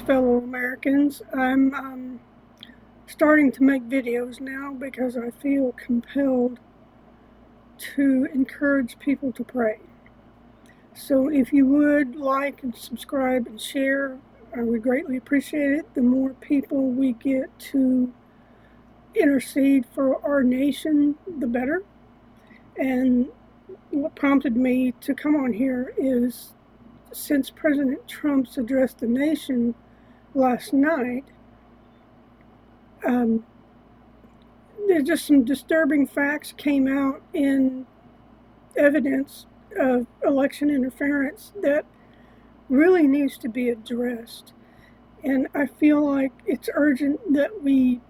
fellow Americans. I'm starting to make videos now because I feel compelled to encourage people to pray. So if you would like and subscribe and share, I would greatly appreciate it. The more people we get to intercede for our nation, the better. And what prompted me to come on here is, since President Trump's addressed the nation last night, there's just some disturbing facts came out in evidence of election interference that really needs to be addressed. And I feel like it's urgent that we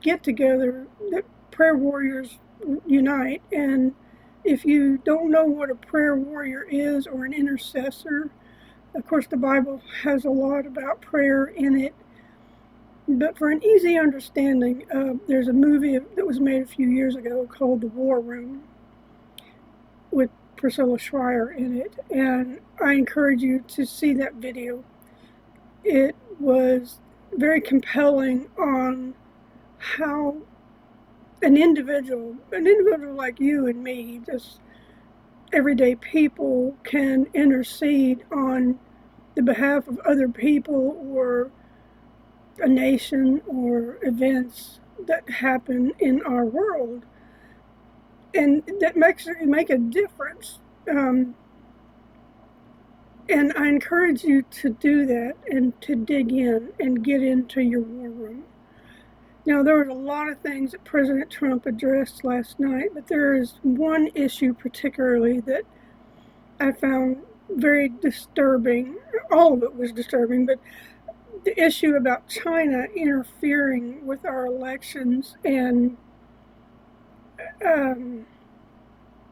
get together, that prayer warriors unite. And if you don't know what a prayer warrior is or an intercessor, of course the Bible has a lot about prayer in it. But for an easy understanding, there's a movie that was made a few years ago called The War Room with Priscilla Schreier in it. And I encourage you to see that video. It was very compelling on how an individual like you and me, just everyday people, can intercede on the behalf of other people or a nation or events that happen in our world, and that make a difference. And I encourage you to do that and to dig in and get into your war room. Now, there was a lot of things that President Trump addressed last night, but there is one issue particularly that I found very disturbing. All of it was disturbing, but the issue about China interfering with our elections and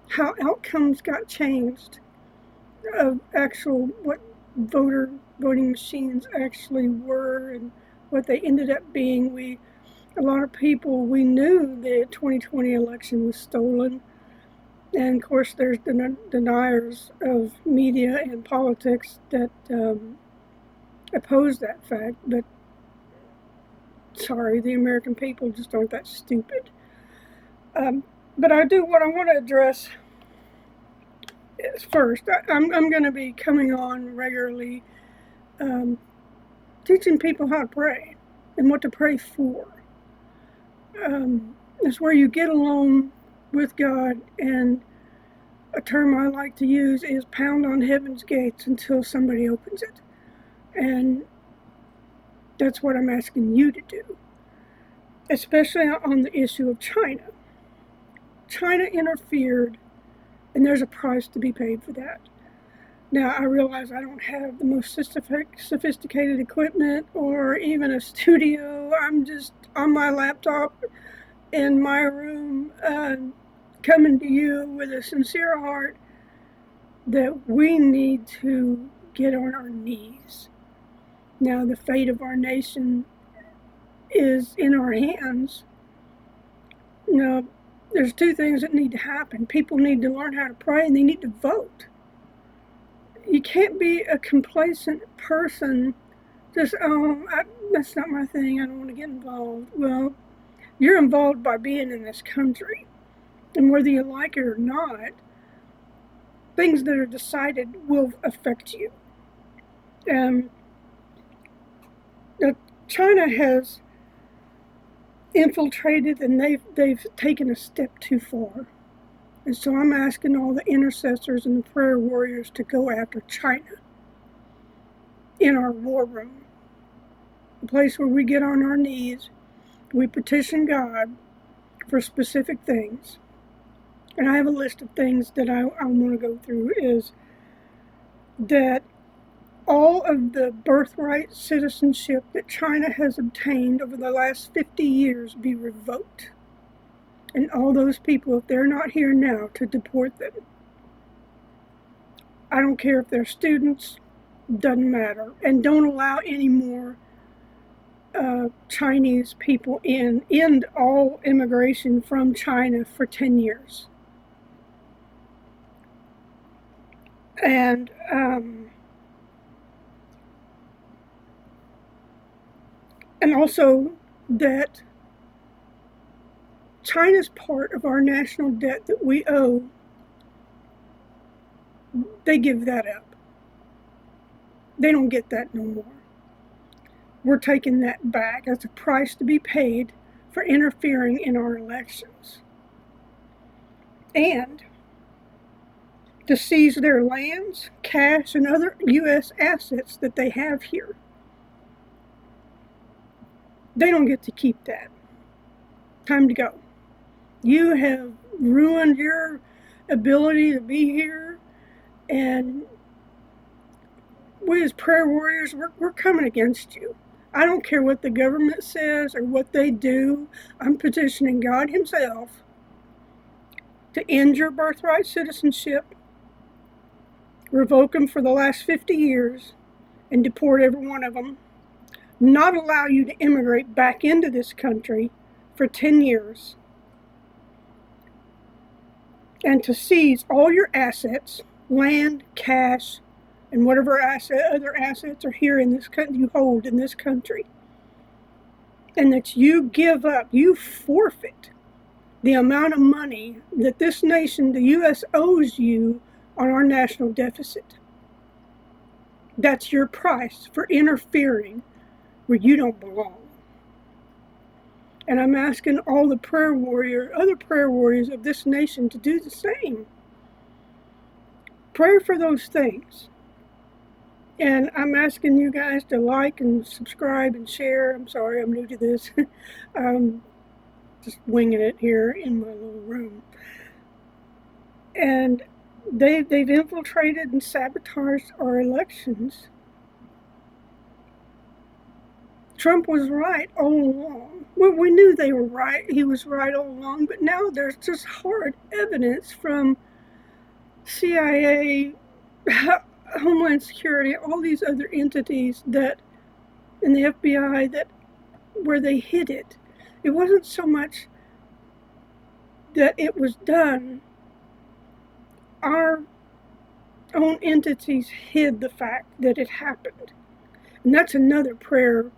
how outcomes got changed of actual what voting machines actually were and what they ended up being. A lot of people, we knew the 2020 election was stolen. And of course, there's deniers of media and politics that oppose that fact. But sorry, the American people just aren't that stupid. But what I want to address is first, I'm going to be coming on regularly, teaching people how to pray and what to pray for. It's where you get alone with God, and a term I like to use is pound on heaven's gates until somebody opens it. And that's what I'm asking you to do, especially on the issue of China. China interfered, and there's a price to be paid for that. Now, I realize I don't have the most sophisticated equipment or even a studio. I'm just on my laptop in my room, coming to you with a sincere heart that we need to get on our knees. Now, the fate of our nation is in our hands. Now, there's two things that need to happen. People need to learn how to pray, and they need to vote. You can't be a complacent person, just, that's not my thing, I don't want to get involved. Well, you're involved by being in this country. And whether you like it or not, things that are decided will affect you. China has infiltrated, and they've taken a step too far. And so I'm asking all the intercessors and the prayer warriors to go after China in our war room, a place where we get on our knees, we petition God for specific things. And I have a list of things that I want to go through, is that all of the birthright citizenship that China has obtained over the last 50 years be revoked. And all those people, if they're not here now, to deport them. I don't care if they're students, doesn't matter. And don't allow any more Chinese people in. End all immigration from China for 10 years. And And also that China's part of our national debt that we owe, they give that up. They don't get that no more. We're taking that back as a price to be paid for interfering in our elections. And to seize their lands, cash, and other U.S. assets that they have here. They don't get to keep that. Time to go. You have ruined your ability to be here, and we as prayer warriors, we're coming against you. I don't care what the government says or what they do. I'm petitioning God Himself to end your birthright citizenship, revoke them for the last 50 years, and deport every one of them. Not allow you to immigrate back into this country for 10 years. And to seize all your assets, land, cash, and whatever other assets are here in this country, you hold in this country. And that you give up, you forfeit the amount of money that this nation, the U.S., owes you on our national deficit. That's your price for interfering where you don't belong. And I'm asking all the other prayer warriors of this nation to do the same. Pray for those things. And I'm asking you guys to like and subscribe and share. I'm sorry, I'm new to this. Just winging it here in my little room. And they've infiltrated and sabotaged our elections. Trump was right all along. Well, we knew they were right. He was right all along. But now there's just hard evidence from CIA, Homeland Security, all these other entities that, and the FBI, that where they hid it. It wasn't so much that it was done. Our own entities hid the fact that it happened. And that's another prayer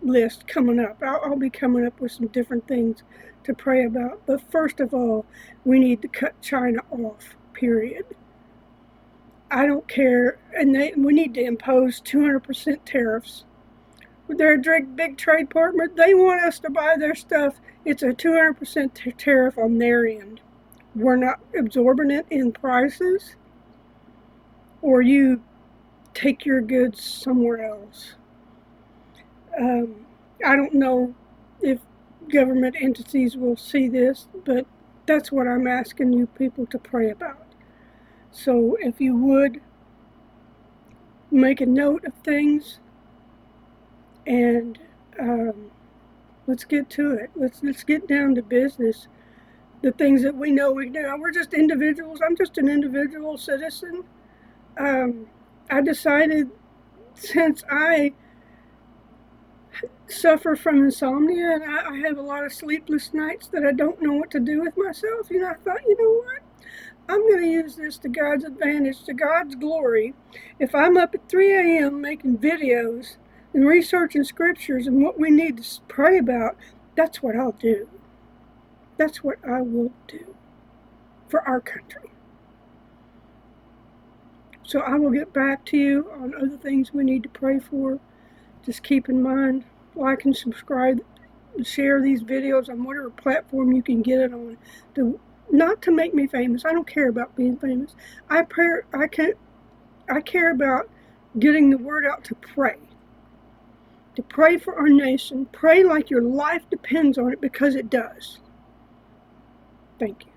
list coming up. I'll be coming up with some different things to pray about. But first of all, we need to cut China off, period. I don't care. And we need to impose 200% tariffs. They're a big trade partner. They want us to buy their stuff. It's a 200% tariff on their end. We're not absorbing it in prices, or you take your goods somewhere else. I don't know if government entities will see this, but that's what I'm asking you people to pray about. So if you would, make a note of things, and let's get to it. Let's get down to business. The things that we know we do. We're just individuals. I'm just an individual citizen. I decided, since I suffer from insomnia and I have a lot of sleepless nights that I don't know what to do with myself, I thought, you know what? I'm going to use this to God's advantage, to God's glory. If I'm up at 3 a.m. making videos and researching scriptures and what we need to pray about, that's what I'll do. That's what I will do for our country. So I will get back to you on other things we need to pray for. Just keep in mind, like and subscribe, share these videos on whatever platform you can get it on. Not to make me famous. I don't care about being famous. I care about getting the word out to pray. To pray for our nation. Pray like your life depends on it, because it does. Thank you.